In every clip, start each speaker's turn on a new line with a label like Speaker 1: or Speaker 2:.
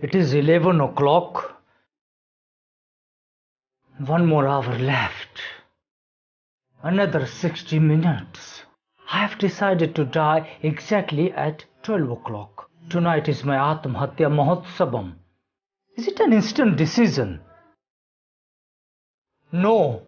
Speaker 1: It is 11 o'clock. One more hour left. Another 60 minutes. I have decided to die exactly at 12 o'clock. Tonight is my Atmahatya Mahotsavam. Is it an instant decision? No.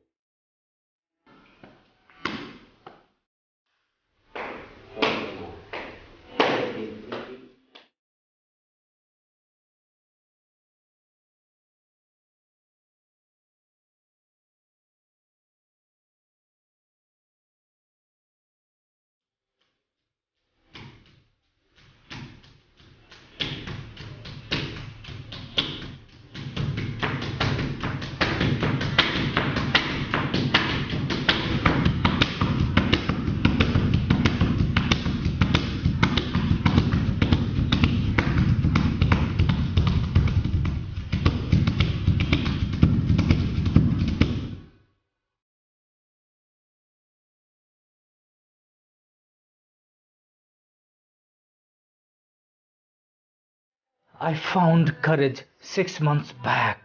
Speaker 1: I found courage 6 months back.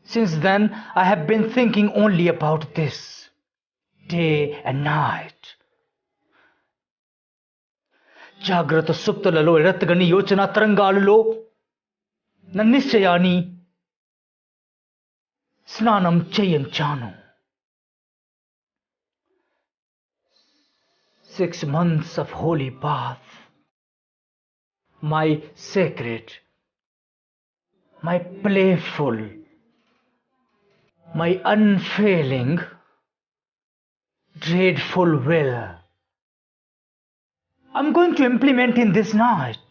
Speaker 1: Since then, I have been thinking only about this, day and night. జాగ్రత్త సుప్తులలో ఎడతగని యోచన తరంగాలలో నన్నిశ్చయాన్ని స్నానం చేయించాను. 6 months of holy bath, my sacred, my playful, my unfailing, dreadful will. I'm going to implement in this night.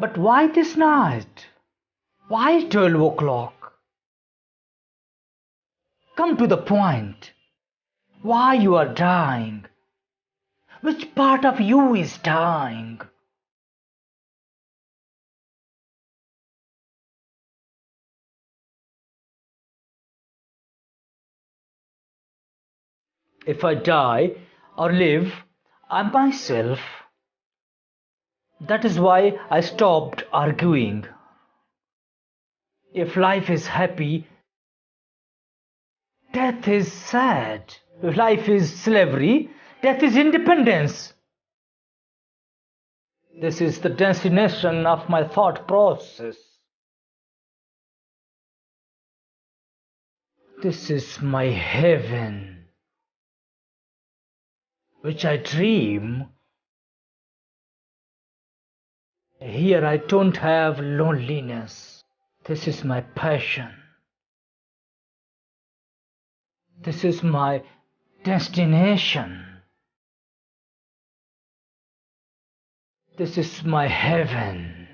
Speaker 1: But why this night? Why 12 o'clock? Come to the point. Why you are dying? Which part of you is dying? If I die or live, I'm myself. That is why I stopped arguing. If life is happy, death is sad. If life is slavery, death is independence. This is the destination of my thought process. This is my heaven, which I dream. Here I don't have loneliness. This is my passion. This is my destination. This is my heaven.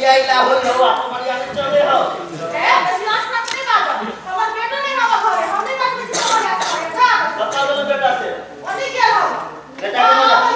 Speaker 2: बिया इला हो हो आप बढ़िया से चले हो
Speaker 3: ए बसियास नहीं बात हमर बेटा नहीं हवा घरे हमने का कुछ समझ आता है जा
Speaker 2: बता दो बेटा से
Speaker 3: ओनी के हो
Speaker 2: बेटा को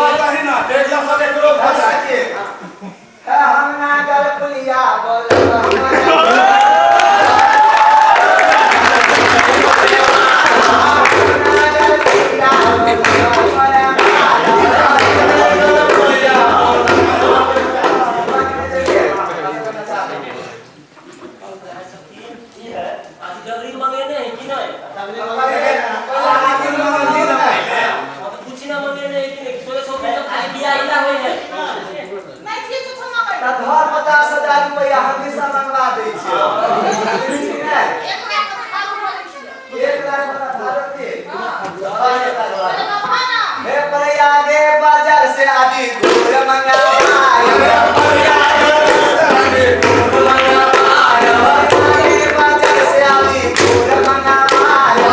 Speaker 4: मारता ही ना देख ला सब एक लोग भाषा के
Speaker 5: हम ना कर पुलिया बोल धर 50,000 रुपया हमेशा मंगवा दै छियै 1 लाख बता भारत के हे प्रयागे बाजार से आदि दूर मंगावाए बाजार से आदि दूर मंगावाए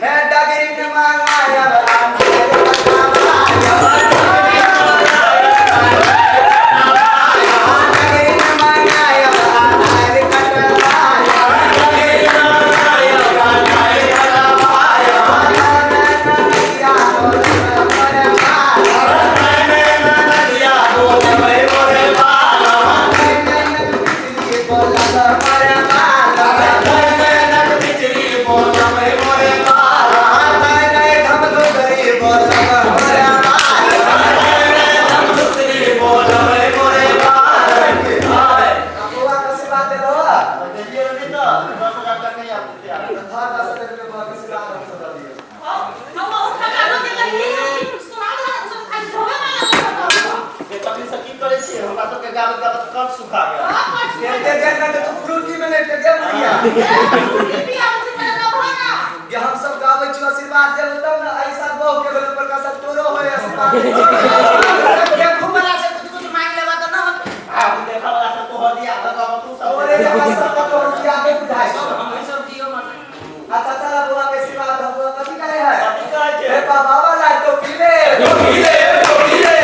Speaker 5: है डगरी ने मांगाया हम सब गावे छी आशीर्वाद देब तब ना ऐसा बहु के गल पर का सब तोरो होय आशीर्वाद के घुमला से कुछ मांग लेबा त ना हम देखा वाला से तो हो दिया लगा तू सब ओरे जगह सब तो दिया के बुझाई हम सब दियो मन अच्छा चला बुआ के आशीर्वाद हम कथि करे है कथि करे छे हे बाबा वाला तो पीले बाबा वाला तो पीले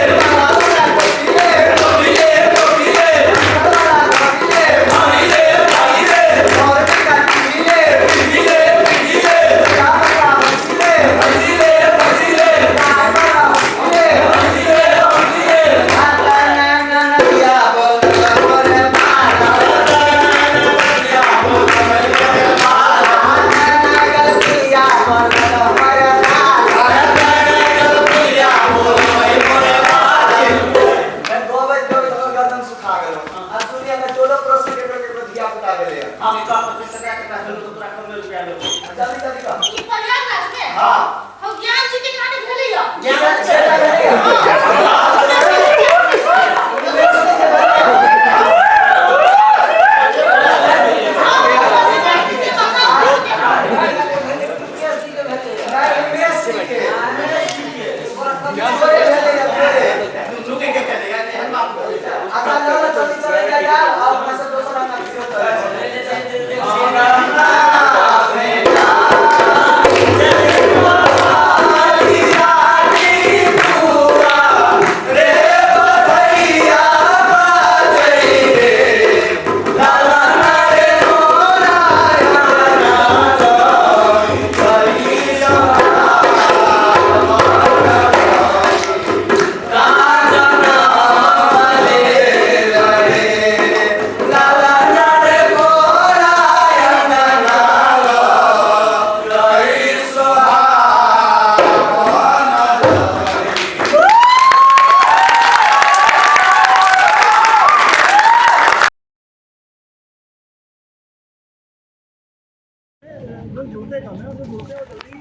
Speaker 4: जो झूठे तो ना वो झूठे हो जल्दी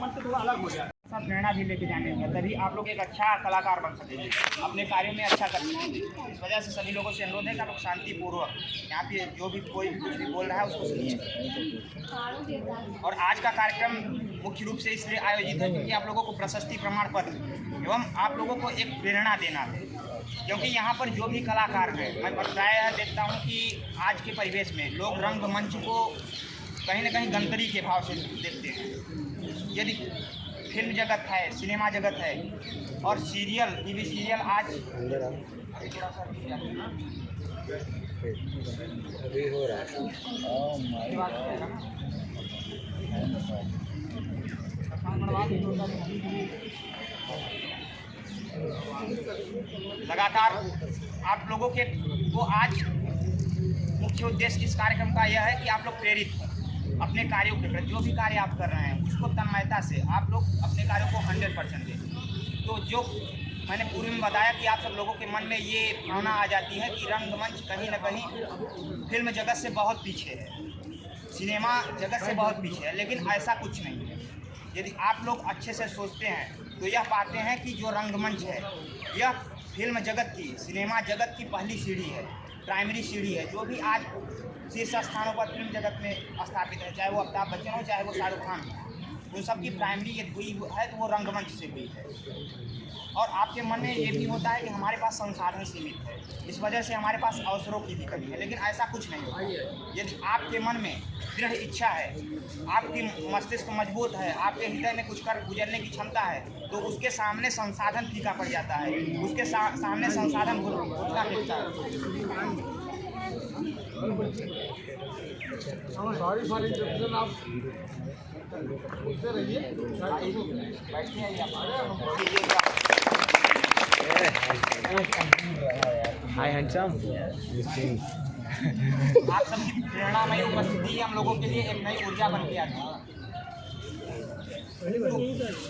Speaker 4: मन से थोड़ा अलग हो गया
Speaker 6: सब प्रेरणा भी लेके जाने होगा, तभी आप लोग एक अच्छा कलाकार बन सकेंगे, अपने कार्यों में अच्छा कर सकेंगे। इस वजह से सभी लोगों से अनुरोध है कि आप लोग शांतिपूर्वक यहाँ पे जो भी कोई कुछ भी बोल रहा है उसको सुनिए। और आज का कार्यक्रम मुख्य रूप से इसलिए आयोजित है क्योंकि आप लोगों को प्रशस्ति प्रमाण पत्र एवं आप लोगों को एक प्रेरणा देना है, क्योंकि यहाँ पर जो भी कलाकार हैं, मैं प्रायः देखता हूँ कि आज के परिवेश में लोग रंगमंच को कहीं न कहीं गंतरी के भाव से देखते हैं। यदि फिल्म जगत है, सिनेमा जगत है और सीरियल, टीवी सीरियल आज
Speaker 7: अभी हो रहा है।
Speaker 6: लगातार आप लोगों के को आज मुख्य उद्देश्य इस कार्यक्रम का यह है कि आप लोग प्रेरित हों अपने कार्यों के प्रति। जो भी कार्य आप कर रहे हैं उसको तन्मयता से आप लोग अपने कार्यों को 100% दें। तो जो मैंने पूर्व में बताया कि आप सब लोगों के मन में ये भावना आ जाती है कि रंगमंच कहीं न कहीं फिल्म जगत से बहुत पीछे है, सिनेमा जगत से बहुत पीछे है, लेकिन ऐसा कुछ नहीं है। यदि आप लोग अच्छे से सोचते हैं तो यह पाते हैं कि जो रंगमंच है यह फिल्म जगत की, सिनेमा जगत की पहली सीढ़ी है, प्राइमरी सीढ़ी है। जो भी आज शीर्ष स्थानों पर फिल्म जगत में स्थापित है, चाहे वो अमिताभ बच्चन हो, चाहे वो शाहरुख खान हो, उन सब की प्राइमरी यदि हुई है तो वो रंगमंच से हुई है। और आपके मन में ये भी होता है कि हमारे पास संसाधन सीमित है, इस वजह से हमारे पास अवसरों की भी कमी है, लेकिन ऐसा कुछ नहीं होता। यदि आपके मन में दृढ़ इच्छा है, आपकी मस्तिष्क मजबूत है, आपके हृदय में कुछ कर गुजरने की क्षमता है, तो उसके सामने संसाधन फीका पड़ जाता है, उसके सामने संसाधन घुटना टेकता है।
Speaker 7: हाय हैंडसम।
Speaker 6: आप सबकी प्रेरणामयी उपस्थिति हम लोगों के लिए एक नई ऊर्जा बन के आती है। तो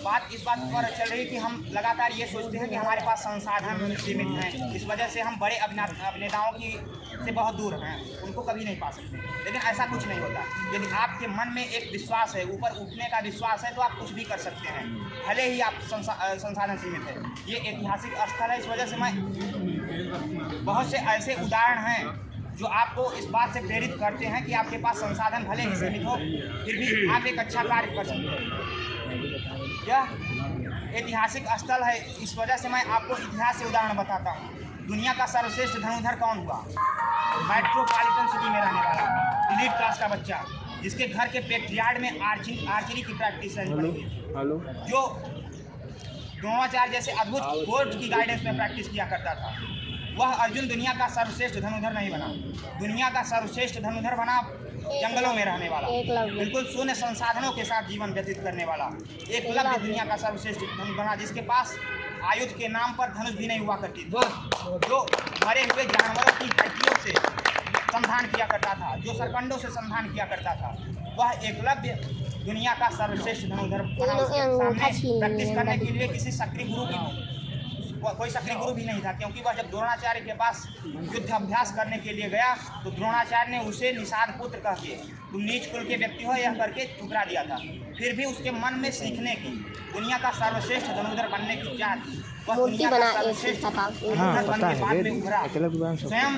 Speaker 6: बात इस बात पर चल रही कि हम लगातार ये सोचते हैं कि हमारे पास संसाधन सीमित हैं, इस वजह से हम बड़े अभिनेताओं की से बहुत दूर हैं, उनको कभी नहीं पा सकते। लेकिन ऐसा कुछ नहीं होता। यदि आपके मन में एक विश्वास है, ऊपर उठने का विश्वास है, तो आप कुछ भी कर सकते हैं, भले ही आप संसाधन सीमित है। ये ऐतिहासिक स्थल है, इस वजह से मैं बहुत से ऐसे उदाहरण हैं जो आपको इस बात से प्रेरित करते हैं कि आपके पास संसाधन भले ही सीमित हो, फिर भी आप एक अच्छा कार्य कर सकते हैं। यह ऐतिहासिक स्थल है, इस वजह से मैं आपको इतिहास से उदाहरण बताता हूँ। दुनिया का सर्वश्रेष्ठ धनुर्धर कौन हुआ? मेट्रोपॉलिटन सिटी में रहने वाला एलीट क्लास का बच्चा, जिसके घर के बैकयार्ड में आर्चरी की प्रैक्टिस है, जो द्रोणाचार्य जैसे अद्भुत कोच की गाइडेंस में प्रैक्टिस किया करता था। वह अर्जुन दुनिया का सर्वश्रेष्ठ धनुर्धर नहीं बना। दुनिया का सर्वश्रेष्ठ धनुर्धर बना जंगलों में रहने वाला, बिल्कुल शून्य संसाधनों के साथ जीवन व्यतीत करने वाला एकलव्य दुनिया का सर्वश्रेष्ठ धनुर्धर बना, जिसके पास आयुध के नाम पर धनुष भी नहीं हुआ करती, जो मरे हुए जानवरों की हड्डियों से संधान किया करता था, जो सरकंडों से संधान किया करता था। वह एकलव्य दुनिया का सर्वश्रेष्ठ धनुर्धर बना। उसके सामने प्रैक्टिस करने के लिए किसी सक्रिय गुरु की कोई सक्रिय गुरु भी नहीं था, क्योंकि वह जब द्रोणाचार्य के पास युद्ध अभ्यास करने के लिए गया तो द्रोणाचार्य ने उसे निषाद पुत्र कह के, तुम नीच कुल के व्यक्ति हो, यह करके ठुकरा दिया था। फिर भी उसके मन में सीखने की, दुनिया का सर्वश्रेष्ठ धनुर्धर बनने की चाह थी। वह दुनिया का सर्वश्रेष्ठ धनुर्धर बनने के बाद में उभरा। स्वयं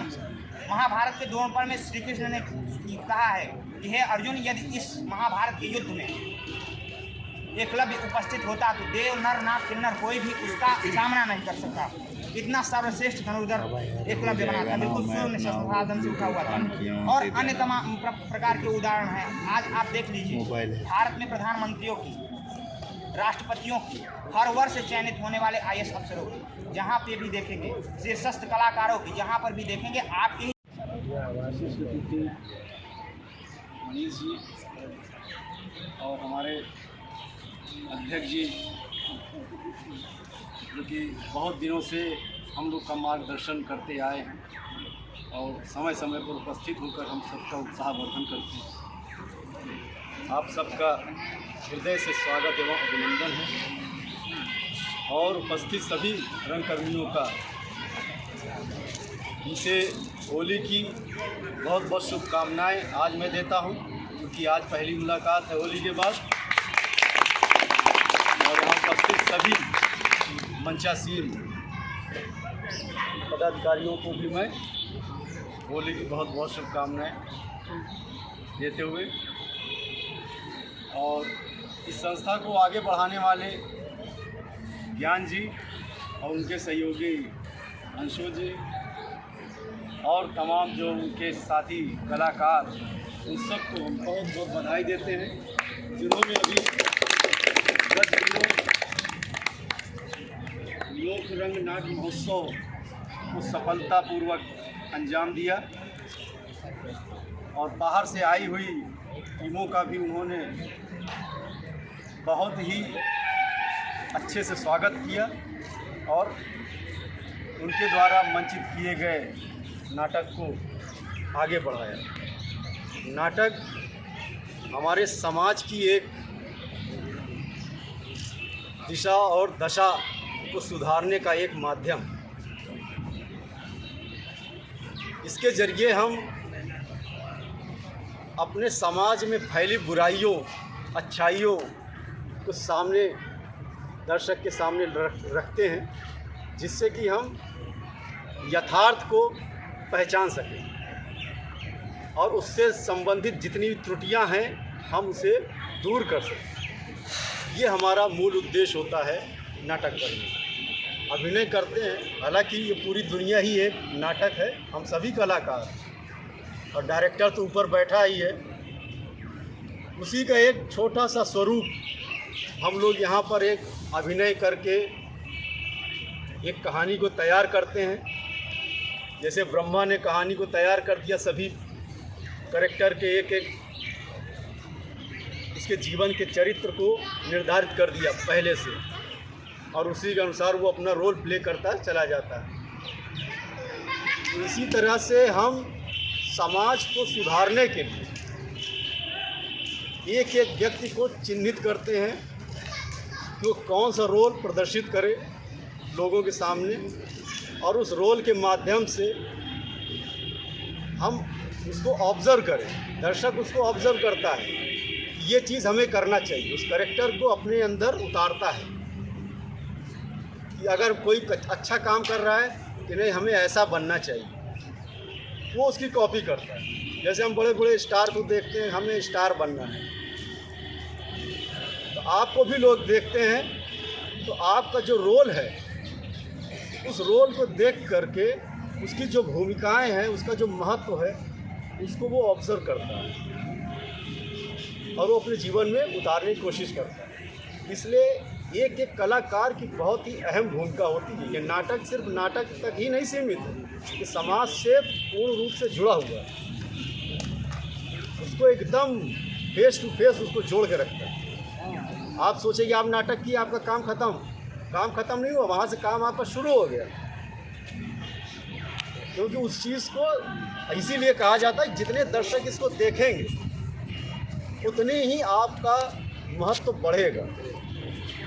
Speaker 6: महाभारत के द्रोण पर्व में श्री कृष्ण ने कहा है कि हे अर्जुन, यदि इस महाभारत के युद्ध में एकलव्य उपस्थित होता तो देव, नर, नाग, किन्नर कोई भी उसका सामना नहीं कर सकता। इतना सर्वश्रेष्ठ धनुर्धर एकलव्य बना था, बिल्कुल शून्य संसाधन से उठा हुआ था। और अन्य तमाम प्रकार के उदाहरण हैं। आज आप देख लीजिए, भारत में प्रधानमंत्रियों की, राष्ट्रपतियों की, हर वर्ष चयनित होने वाले IAS अफसरों की, जहाँ पे भी देखेंगे, शीर्षस्थ कलाकारों की, जहाँ पर भी देखेंगे आपकी
Speaker 8: मनीष जी और हमारे अध्यक्ष जी, जो कि बहुत दिनों से हम लोग का मार्गदर्शन करते आए हैं और समय समय पर उपस्थित होकर हम सबका उत्साहवर्धन करते हैं। आप सबका हृदय से स्वागत एवं अभिनंदन है और उपस्थित सभी रंगकर्मियों का इसे होली की बहुत बहुत शुभकामनाएं आज मैं देता हूं, क्योंकि आज पहली मुलाकात है होली के बाद। और यहाँ उपस्थित सभी मंचासीन पदाधिकारियों को भी मैं होली की बहुत बहुत शुभकामनाएं देते हुए और इस संस्था को आगे बढ़ाने वाले ज्ञान जी और उनके सहयोगी अंशु जी और तमाम जो उनके साथी कलाकार उन सबको हम बहुत बहुत बधाई देते हैं, जिन्होंने अभी 10 दिनों लोक रंग नाट्य महोत्सव को सफलतापूर्वक अंजाम दिया और बाहर से आई हुई टीमों का भी उन्होंने बहुत ही अच्छे से स्वागत किया और उनके द्वारा मंचित किए गए नाटक को आगे बढ़ाया। नाटक हमारे समाज की एक दिशा और दशा को सुधारने का एक माध्यम। इसके जरिए हम अपने समाज में फैली बुराइयों अच्छाइयों को सामने दर्शक के सामने रखते हैं, जिससे कि हम यथार्थ को पहचान सकें और उससे संबंधित जितनी भी त्रुटियां हैं हम उसे दूर कर सकें। ये हमारा मूल उद्देश्य होता है नाटक करने। अभिनय करते हैं, हालांकि ये पूरी दुनिया ही एक नाटक है। हम सभी कलाकार और डायरेक्टर तो ऊपर बैठा ही है, उसी का एक छोटा सा स्वरूप हम लोग यहाँ पर एक अभिनय करके एक कहानी को तैयार करते हैं। जैसे ब्रह्मा ने कहानी को तैयार कर दिया, सभी कैरेक्टर के एक एक उसके जीवन के चरित्र को निर्धारित कर दिया पहले से और उसी के अनुसार वो अपना रोल प्ले करता चला जाता है। इसी तरह से हम समाज को सुधारने के लिए एक एक व्यक्ति को चिन्हित करते हैं कि वो कौन सा रोल प्रदर्शित करे लोगों के सामने और उस रोल के माध्यम से हम उसको ऑब्ज़र्व करें। दर्शक उसको ऑब्ज़र्व करता है, ये चीज़ हमें करना चाहिए। उस कैरेक्टर को अपने अंदर उतारता है कि अगर कोई अच्छा काम कर रहा है कि नहीं, हमें ऐसा बनना चाहिए, वो उसकी कॉपी करता है। जैसे हम बड़े बड़े स्टार को देखते हैं, हमें स्टार बनना है, तो आपको भी लोग देखते हैं, तो आपका जो रोल है उस रोल को देख करके उसकी जो भूमिकाएं हैं, उसका जो महत्व है, उसको वो ऑब्ज़र्व करता है और वो अपने जीवन में उतारने की कोशिश करता है। इसलिए एक एक कलाकार की बहुत ही अहम भूमिका होती है। ये नाटक सिर्फ नाटक तक ही नहीं सीमित है, ये समाज से पूर्ण रूप से जुड़ा हुआ है। उसको एकदम फेस टू फेस उसको जोड़ के रखता है। आप सोचेंगे आप नाटक किए, आपका काम ख़त्म नहीं हुआ, वहाँ से काम आपका शुरू हो गया। क्योंकि उस चीज़ को इसीलिए कहा जाता है जितने दर्शक इसको देखेंगे उतने ही आपका महत्व बढ़ेगा।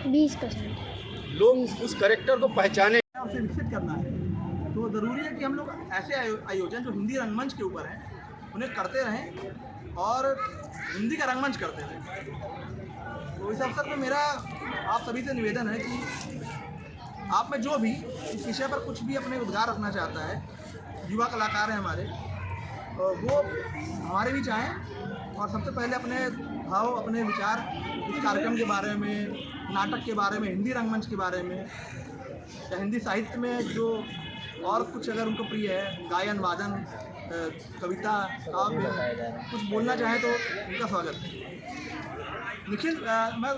Speaker 9: 20%
Speaker 8: लोग उस कैरेक्टर को पहचाने
Speaker 10: उसे विकसित करना है, तो ज़रूरी है कि हम लोग ऐसे आयोजन जो हिंदी रंगमंच के ऊपर हैं उन्हें करते रहें और हिंदी का रंगमंच करते रहें। तो इस अवसर पर मेरा आप सभी से निवेदन है कि आप में जो भी इस विषय पर कुछ भी अपने उद्गार रखना चाहता है, युवा कलाकार हैं हमारे, वो हमारे भी चाहें और सबसे पहले अपने भाव, अपने विचार इस कार्यक्रम के बारे में, नाटक के बारे में, हिंदी रंगमंच के बारे में या हिंदी साहित्य में जो और कुछ अगर उनको प्रिय है, गायन, वादन, कविता, काव्य, कुछ बोलना चाहें तो उनका स्वागत है। निखिल, मैं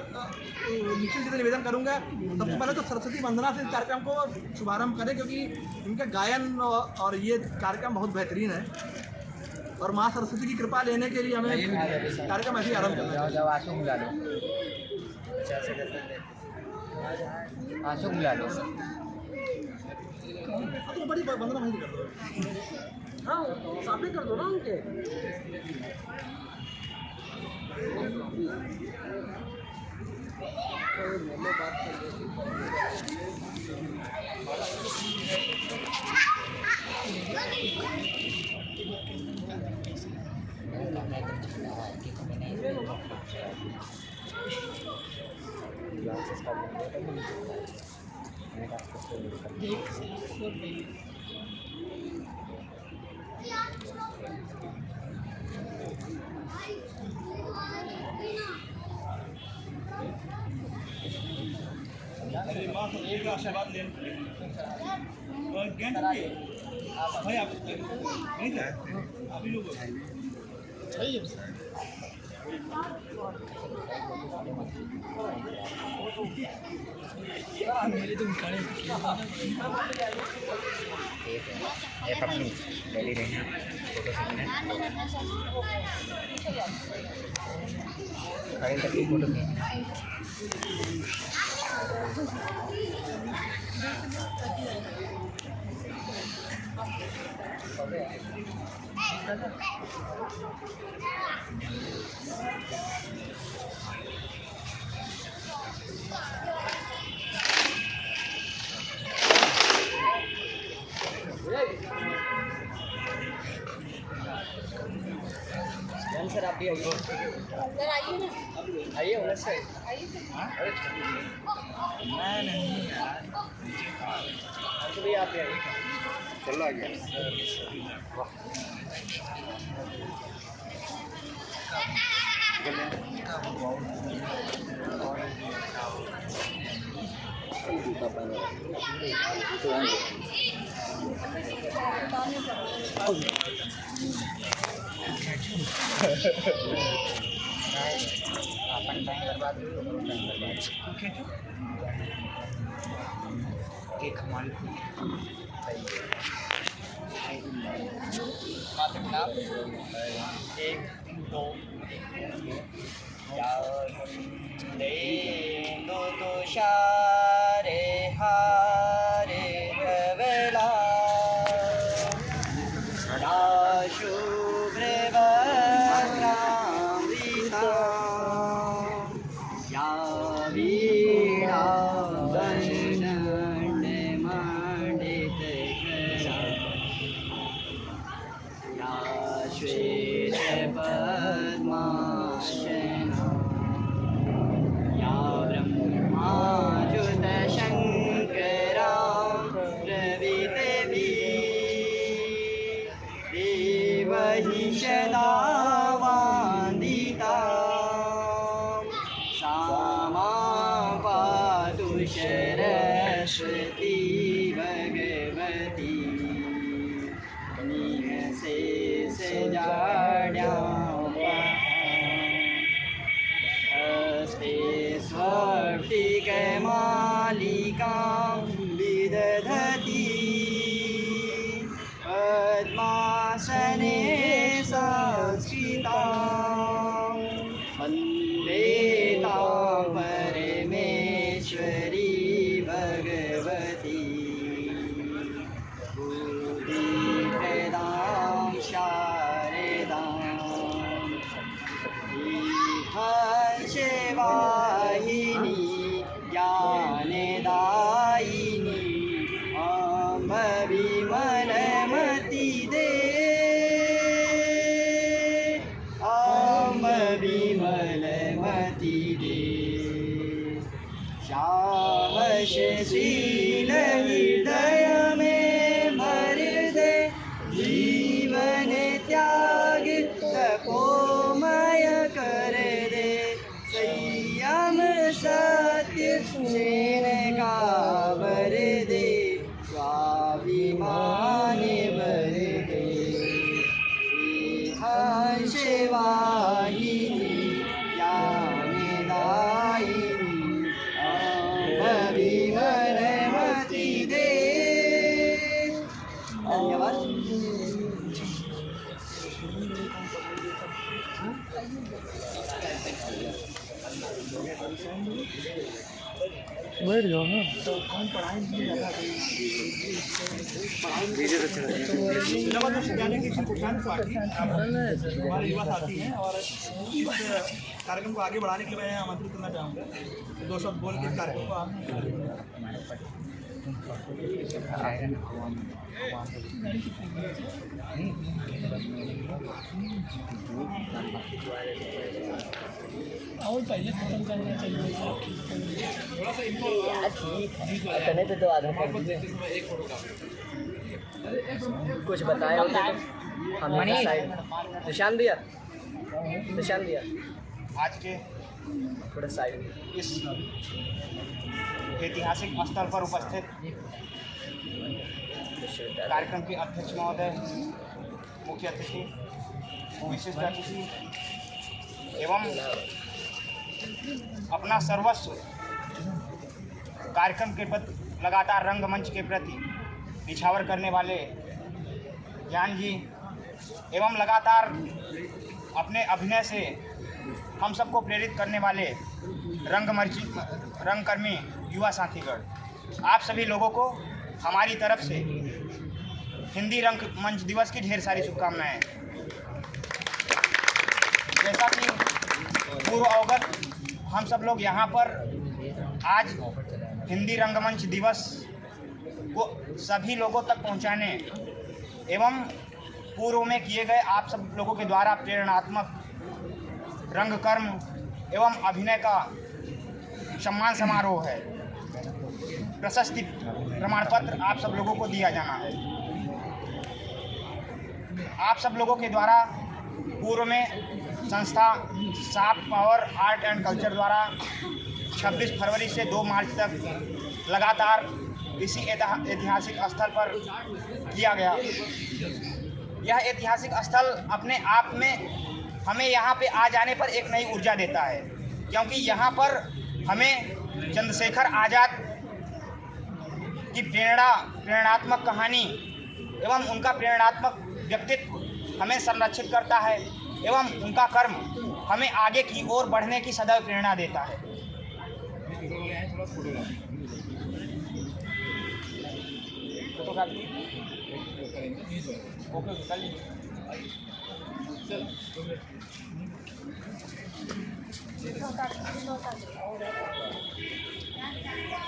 Speaker 10: निखिल जी से निवेदन करूंगा सबसे पहले तो सरस्वती वंदना से इस कार्यक्रम को शुभारंभ करें, क्योंकि इनका गायन और ये कार्यक्रम बहुत बेहतरीन है और माँ सरस्वती की कृपा लेने के लिए हमें कार्यक्रम ऐसे ही आरम्भ करना चाहिए। तो बड़ी वंदना वहीं कर दो, हाँ साबित कर दो ना उनके। अरे माँ तो एक आशीर्वाद लेने और क्या भाई आप नहीं चाहते आप ही लोग
Speaker 7: सर आप भी आइए
Speaker 3: सर आइए ना
Speaker 7: आइए उधर से
Speaker 10: मैं नहीं यार
Speaker 7: तो भी आप भी आइए
Speaker 10: चल आ गया
Speaker 7: अपन टाइम बर्बाद केक हमारे एक दो दो तुषारे हारे धवला शुभ्रवक्रामृता या वीणा वन्दनमण्डितकरा या श्वेतपद्मासना या ब्रह्माच्युतशङ्करा प्रभृतिभिः देवहि सदा वन्दिता सा मां पातु सरस्वती भगवती हस्ते स्फटिकमालिकां विदधति पद्मासने संस्थितां वन्दे तां परमेश्वरी भगवती बुद्धिप्रदां शारदां हंसवाहिनी ज्ञानदायिनी अम्ब विमलमति दे अम्ब विमलमति दे साहसशील हृदय में भर दे जीवन त्याग तपोमय कर दे संयम सत्य सेन का वर दे स्वाभिमान भर दे हंसवाहिनी ज्ञानदायिनी अम्ब विमलमति दे। धन्यवाद।
Speaker 1: बैठ जाओ ना
Speaker 10: जिलावाद शिकायत की किसान पार्टी हमारे युवा साथी हैं और इस कार्यक्रम को आगे बढ़ाने के लिए मैं आमंत्रित करना चाहूँगा दो शब्द बोल के इस कार्यक्रम को
Speaker 7: इतने पे तो आधा कर दीजिए। कुछ बताए होते तो हमने साइड निशान दिया
Speaker 6: आज के
Speaker 7: थोड़ा साइड
Speaker 6: इस ऐतिहासिक स्थल पर उपस्थित कार्यक्रम के अध्यक्ष महोदय, मुख्य अतिथि, विशिष्ट अतिथि एवं अपना सर्वस्व कार्यक्रम के प्रति लगातार रंगमंच के प्रति निछावर करने वाले ज्ञान जी एवं लगातार अपने अभिनय से हम सबको प्रेरित करने वाले रंगकर्मी युवा साथीगण, आप सभी लोगों को हमारी तरफ से हिंदी रंगमंच दिवस की ढेर सारी शुभकामनाएं। जैसा कि पूर्व अवगत हम सब लोग यहाँ पर आज हिंदी रंगमंच दिवस को सभी लोगों तक पहुँचाने एवं पूर्व में किए गए आप सब लोगों के द्वारा प्रेरणात्मक रंगकर्म एवं अभिनय का सम्मान समारोह है। प्रशस्ति प्रमाण पत्र आप सब लोगों को दिया जाना है। आप सब लोगों के द्वारा पूर्व में संस्था soft power art and culture द्वारा 26 फरवरी से 2 मार्च तक लगातार इसी ऐतिहासिक स्थल पर किया गया। यह ऐतिहासिक स्थल अपने आप में हमें यहाँ पे आ जाने पर एक नई ऊर्जा देता है, क्योंकि यहाँ पर हमें चंद्रशेखर आज़ाद की प्रेरणात्मक कहानी एवं उनका प्रेरणात्मक व्यक्तित्व हमें संरक्षित करता है एवं उनका कर्म हमें आगे की ओर बढ़ने की सदैव प्रेरणा देता है।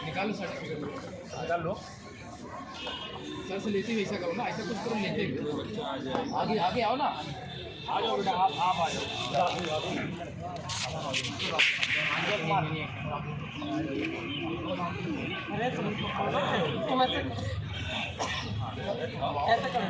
Speaker 9: निकालो सर्टिफिकेट निकाल लो सर से लेते हुए ऐसा करो ना, ऐसा कुछ करो लेते हुए आगे आगे आओ ना, आ जाओ बेटा, आप आ जाओ।
Speaker 7: ऐसा करो